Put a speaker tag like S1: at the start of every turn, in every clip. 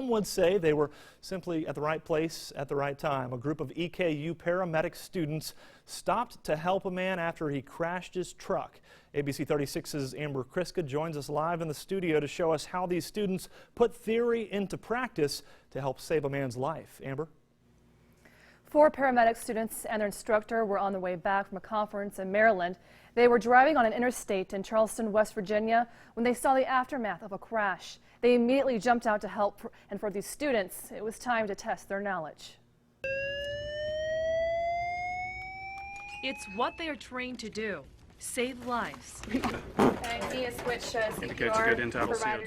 S1: some would say they were simply at the right place at the right time. A group of EKU paramedic students stopped to help a man after he crashed his truck. ABC 36's Amber Kriska joins us live in the studio to show us how these students put theory into practice to help save a man's life. Amber?
S2: 4 paramedic students and their instructor were on their way back from a conference in Maryland. They were driving on an interstate in Charleston, West Virginia, when they saw the aftermath of a crash. They immediately jumped out to help, and for these students, it was time to test their knowledge.
S3: It's what they are trained to do: save lives.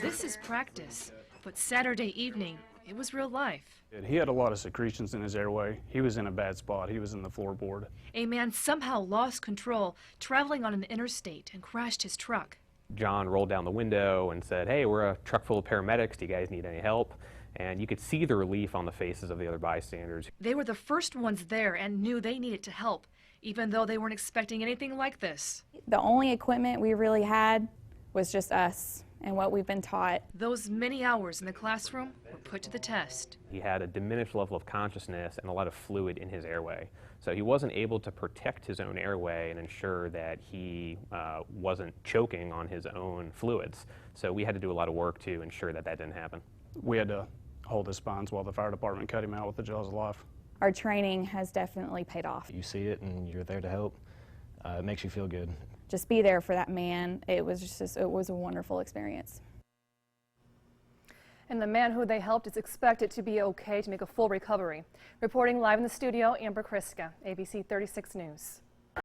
S3: This is practice, but Saturday evening, it was real life.
S4: He had a lot of secretions in his airway. He was in a bad spot. He was in the floorboard.
S3: A man somehow lost control, traveling on an interstate, and crashed his truck.
S5: John rolled down the window and said, "Hey, we're a truck full of paramedics. Do you guys need any help?" And you could see the relief on the faces of the other bystanders.
S3: They were the first ones there and knew they needed to help, even though they weren't expecting anything like this.
S6: The only equipment we really had was just us and what we've been taught.
S3: Those many hours in the classroom were put to the test.
S5: He had a diminished level of consciousness and a lot of fluid in his airway. So he wasn't able to protect his own airway and ensure that he wasn't choking on his own fluids. So we had to do a lot of work to ensure that that didn't happen.
S4: We had to hold his spines while the fire department cut him out with the jaws of life.
S6: Our training has definitely paid off.
S7: You see it and you're there to help. It makes you feel good.
S6: Just be there for that man. It was a wonderful experience.
S2: And the man who they helped is expected to be okay to make a full recovery. Reporting live in the studio, Amber Kriska, ABC 36 News.